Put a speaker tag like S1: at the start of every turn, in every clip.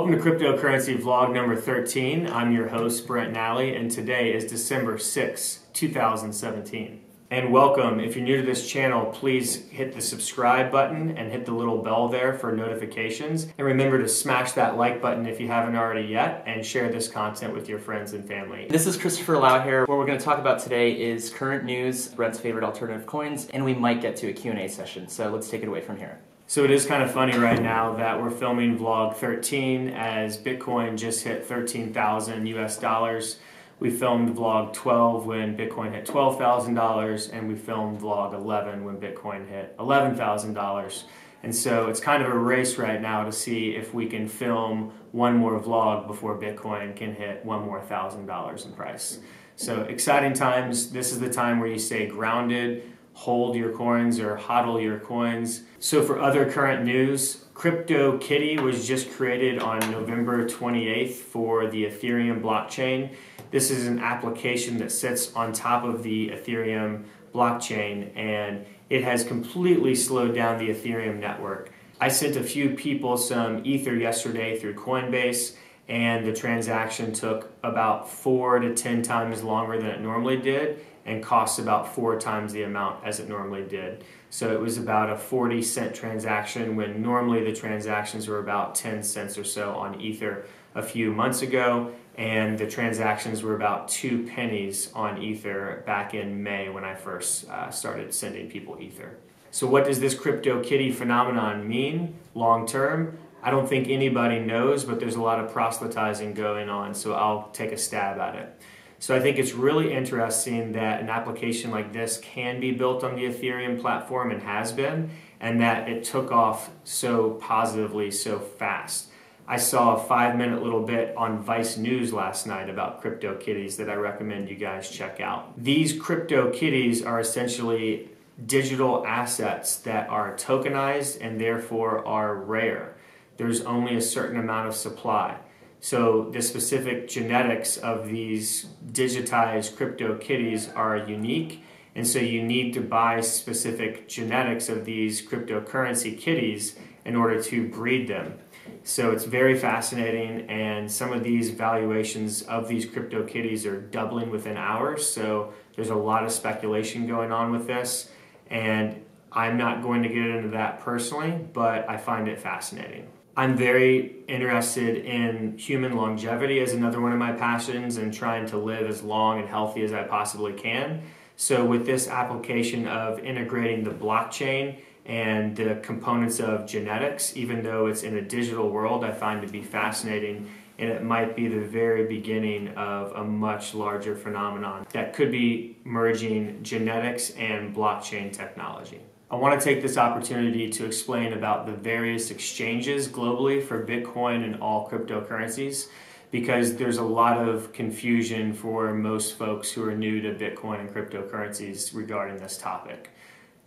S1: Welcome to Cryptocurrency Vlog number 13. I'm your host, Brent Nally, and today is December 6, 2017. And welcome. If you're new to this channel, please hit the subscribe button and hit the little bell there for notifications. And remember to smash that like button if you haven't already yet, and share this content with your friends and family.
S2: This is Christopher Lau here. What we're going to talk about today is current news, Brent's favorite alternative coins, and we might get to a Q&A session. So let's take it away from here.
S1: So it is kind of funny right now that we're filming vlog 13 as Bitcoin just hit 13,000 US dollars. We filmed vlog 12 when Bitcoin hit $12,000, and we filmed vlog 11 when Bitcoin hit $11,000. And so it's kind of a race right now to see if we can film one more vlog before Bitcoin can hit one more $1,000 in price. So exciting times. This is the time where you stay grounded, hold your coins or hodl your coins. So for other current news, CryptoKitty was just created on November 28th for the Ethereum blockchain. This is an application that sits on top of the Ethereum blockchain, and it has completely slowed down the Ethereum network. I sent a few people some Ether yesterday through Coinbase, and the transaction took about 4 to 10 times longer than it normally did, and costs about 4 times the amount as it normally did. So it was about a 40-cent transaction when normally the transactions were about 10 cents or so on Ether a few months ago, and the transactions were about 2 pennies on Ether back in May when I first started sending people Ether. So what does this CryptoKitty phenomenon mean long term? I don't think anybody knows, but there's a lot of proselytizing going on, so I'll take a stab at it. So I think it's really interesting that an application like this can be built on the Ethereum platform and has been, and that it took off so positively so fast. I saw a 5-minute little bit on Vice News last night about CryptoKitties that I recommend you guys check out. These CryptoKitties are essentially digital assets that are tokenized and therefore are rare. There's only a certain amount of supply. So the specific genetics of these digitized CryptoKitties are unique, and so you need to buy specific genetics of these cryptocurrency kitties in order to breed them. So it's very fascinating, and some of these valuations of these CryptoKitties are doubling within hours, so there's a lot of speculation going on with this, and I'm not going to get into that personally, but I find it fascinating. I'm very interested in human longevity as another one of my passions, and trying to live as long and healthy as I possibly can. So with this application of integrating the blockchain and the components of genetics, even though it's in a digital world, I find to be fascinating, and it might be the very beginning of a much larger phenomenon that could be merging genetics and blockchain technology. I want to take this opportunity to explain about the various exchanges globally for Bitcoin and all cryptocurrencies, because there's a lot of confusion for most folks who are new to Bitcoin and cryptocurrencies regarding this topic.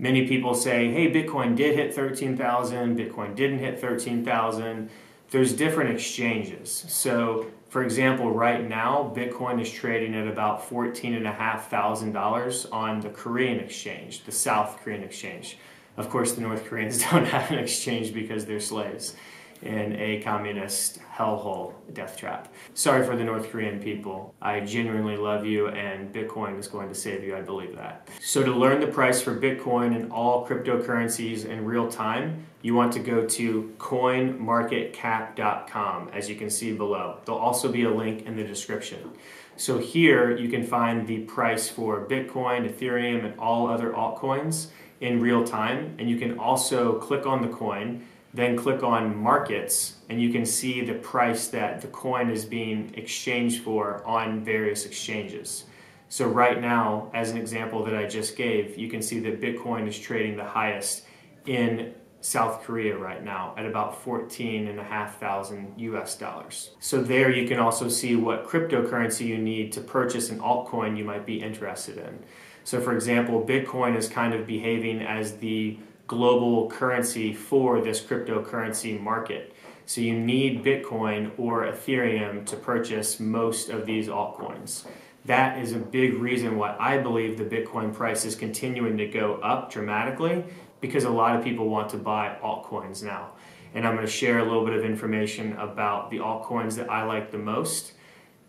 S1: Many people say, hey, Bitcoin did hit 13,000, Bitcoin didn't hit 13,000. There's different exchanges. So, for example, right now, Bitcoin is trading at about $14,500 on the Korean exchange, the South Korean exchange. Of course, the North Koreans don't have an exchange because they're slaves in a communist hellhole death trap. Sorry for the North Korean people. I genuinely love you, and Bitcoin is going to save you, I believe that. So to learn the price for Bitcoin and all cryptocurrencies in real time, you want to go to coinmarketcap.com, as you can see below. There'll also be a link in the description. So here you can find the price for Bitcoin, Ethereum, and all other altcoins in real time, and you can also click on the coin, then click on markets, and you can see the price that the coin is being exchanged for on various exchanges. So right now, as an example that I just gave, you can see that Bitcoin is trading the highest in South Korea right now at about 14,500 US dollars. So there you can also see what cryptocurrency you need to purchase an altcoin you might be interested in. So for example, Bitcoin is kind of behaving as the global currency for this cryptocurrency market. So you need Bitcoin or Ethereum to purchase most of these altcoins. That is a big reason why I believe the Bitcoin price is continuing to go up dramatically, because a lot of people want to buy altcoins now. and I'm going to share a little bit of information about the altcoins that I like the most.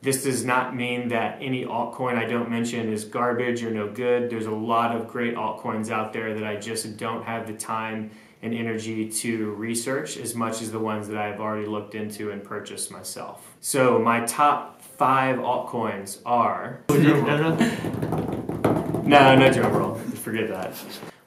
S1: This does not mean that any altcoin I don't mention is garbage or no good. There's a lot of great altcoins out there that I just don't have the time and energy to research as much as the ones that I've already looked into and purchased myself. So my top 5 altcoins are... No drum roll. Forget that.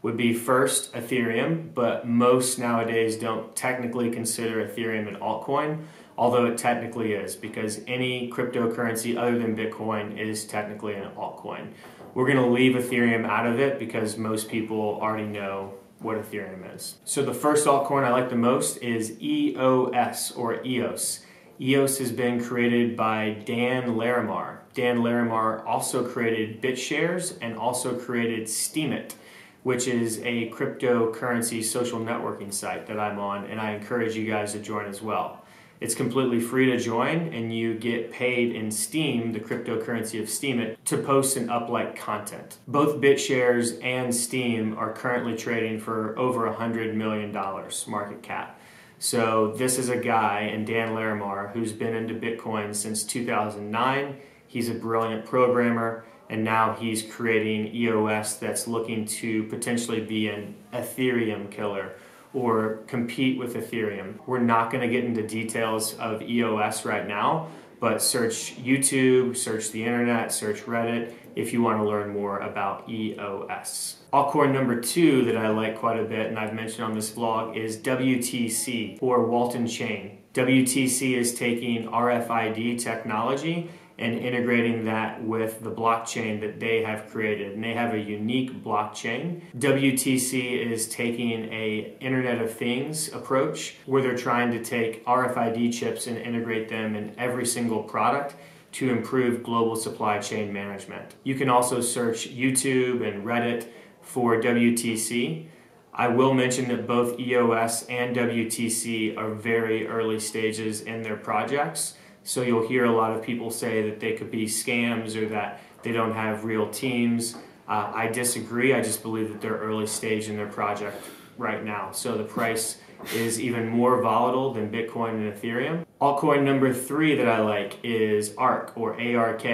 S1: Would be first Ethereum, but most nowadays don't technically consider Ethereum an altcoin, although it technically is, because any cryptocurrency other than Bitcoin is technically an altcoin. We're going to leave Ethereum out of it because most people already know what Ethereum is. So the first altcoin I like the most is EOS, or EOS. EOS has been created by Dan Larimar. Dan Larimar also created BitShares and also created Steemit, which is a cryptocurrency social networking site that I'm on, and I encourage you guys to join as well. It's completely free to join, and you get paid in Steem, the cryptocurrency of Steemit, to post and up-like content. Both BitShares and Steem are currently trading for over $100 million market cap. So this is a guy, and Dan Larimar, who's been into Bitcoin since 2009. He's a brilliant programmer, and now he's creating EOS that's looking to potentially be an Ethereum killer or compete with Ethereum. We're not going to get into details of EOS right now, but search YouTube, search the internet, search Reddit if you want to learn more about EOS. Altcoin number 2 that I like quite a bit, and I've mentioned on this vlog, is WTC, or Walton Chain. WTC is taking RFID technology and integrating that with the blockchain that they have created. And they have a unique blockchain. WTC is taking a Internet of Things approach where they're trying to take RFID chips and integrate them in every single product to improve global supply chain management. You can also search YouTube and Reddit for WTC. I will mention that both EOS and WTC are very early stages in their projects. So you'll hear a lot of people say that they could be scams or that they don't have real teams. I disagree. I just believe that they're early stage in their project right now. So the price is even more volatile than Bitcoin and Ethereum. Altcoin number 3 that I like is ARK, or ARK.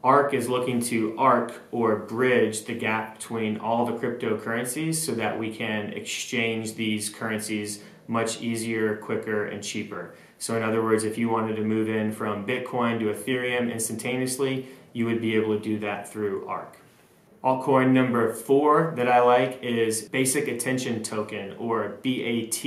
S1: ARK is looking to arc or bridge the gap between all the cryptocurrencies so that we can exchange these currencies much easier, quicker, and cheaper. So in other words, if you wanted to move in from Bitcoin to Ethereum instantaneously, you would be able to do that through ARK. Altcoin number 4 that I like is Basic Attention Token, or BAT.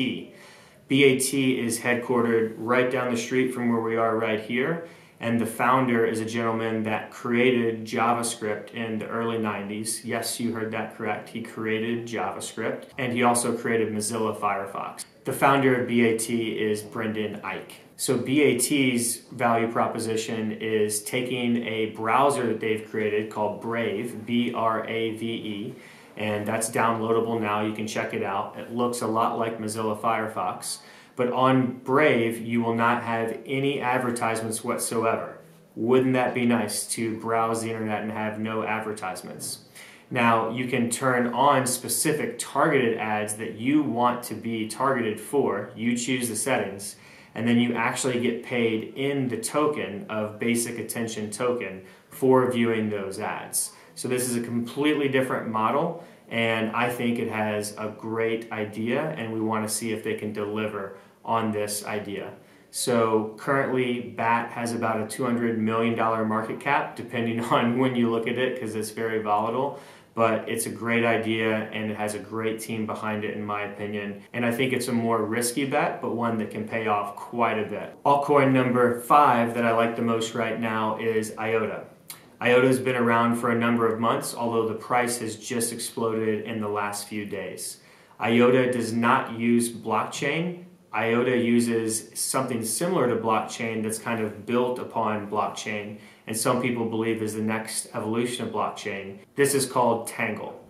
S1: BAT is headquartered right down the street from where we are right here, and the founder is a gentleman that created JavaScript in the early 90s. Yes, you heard that correct. He created JavaScript, and he also created Mozilla Firefox. The founder of BAT is Brendan Eich. So BAT's value proposition is taking a browser that they've created called Brave, B-R-A-V-E, and that's downloadable now. You can check it out. It looks a lot like Mozilla Firefox. But on Brave, you will not have any advertisements whatsoever. Wouldn't that be nice to browse the internet and have no advertisements? Now, you can turn on specific targeted ads that you want to be targeted for. You choose the settings, and then you actually get paid in the token of Basic Attention Token for viewing those ads. So this is a completely different model, and I think it has a great idea, and we want to see if they can deliver on this idea. So currently BAT has about a $200 million market cap, depending on when you look at it, because it's very volatile. But it's a great idea, and it has a great team behind it, in my opinion. And I think it's a more risky bet, but one that can pay off quite a bit. Altcoin number 5 that I like the most right now is IOTA. IOTA has been around for a number of months, although the price has just exploded in the last few days. IOTA does not use blockchain. IOTA uses something similar to blockchain that's kind of built upon blockchain, and some people believe is the next evolution of blockchain. This is called Tangle.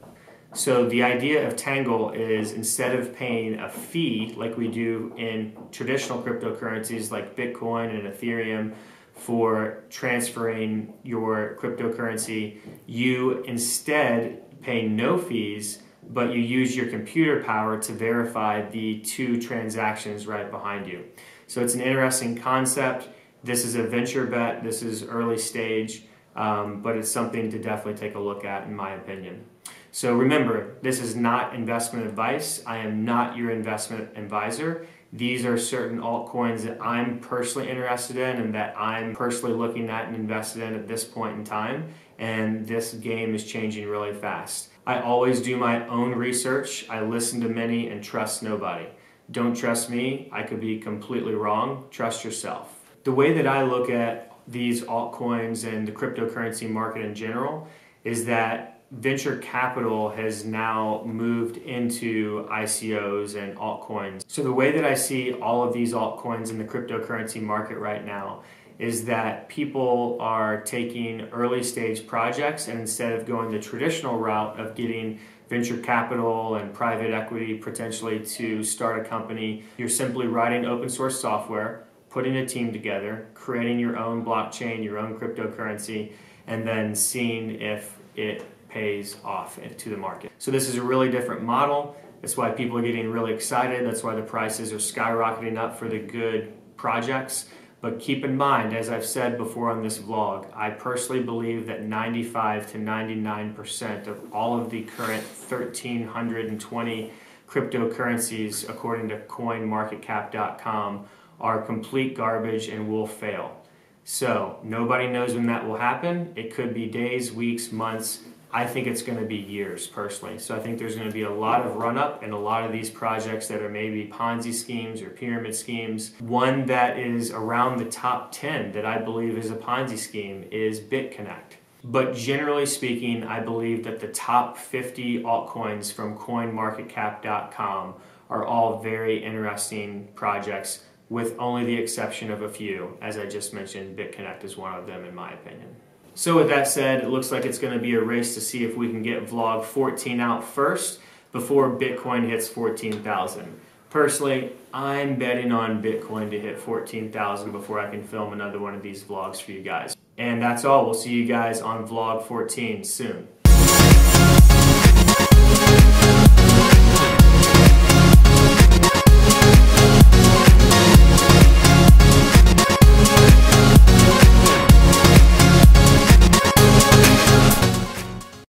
S1: So the idea of Tangle is, instead of paying a fee like we do in traditional cryptocurrencies like Bitcoin and Ethereum for transferring your cryptocurrency, you instead pay no fees but you use your computer power to verify the 2 transactions right behind you. So it's an interesting concept. This is a venture bet, this is early stage, but it's something to definitely take a look at in my opinion. So remember, this is not investment advice. I am not your investment advisor. These are certain altcoins that I'm personally interested in and that I'm personally looking at and invested in at this point in time. And this game is changing really fast. I always do my own research. I listen to many and trust nobody. Don't trust me. I could be completely wrong. Trust yourself. The way that I look at these altcoins and the cryptocurrency market in general is that venture capital has now moved into ICOs and altcoins. So the way that I see all of these altcoins in the cryptocurrency market right now is that people are taking early stage projects, and instead of going the traditional route of getting venture capital and private equity potentially to start a company, you're simply writing open source software, putting a team together, creating your own blockchain, your own cryptocurrency, and then seeing if it pays off to the market. So this is a really different model. That's why people are getting really excited. That's why the prices are skyrocketing up for the good projects. But keep in mind, as I've said before on this vlog, I personally believe that 95 to 99% of all of the current 1,320 cryptocurrencies, according to coinmarketcap.com, are complete garbage and will fail. So nobody knows when that will happen. It could be days, weeks, months. I think it's going to be years personally. So I think there's going to be a lot of run up in a lot of these projects that are maybe Ponzi schemes or pyramid schemes. One that is around the top 10 that I believe is a Ponzi scheme is BitConnect. But generally speaking, I believe that the top 50 altcoins from coinmarketcap.com are all very interesting projects, with only the exception of a few. As I just mentioned, BitConnect is one of them in my opinion. So with that said, it looks like it's going to be a race to see if we can get vlog 14 out first before Bitcoin hits 14,000. Personally, I'm betting on Bitcoin to hit 14,000 before I can film another one of these vlogs for you guys. And that's all. We'll see you guys on vlog 14 soon.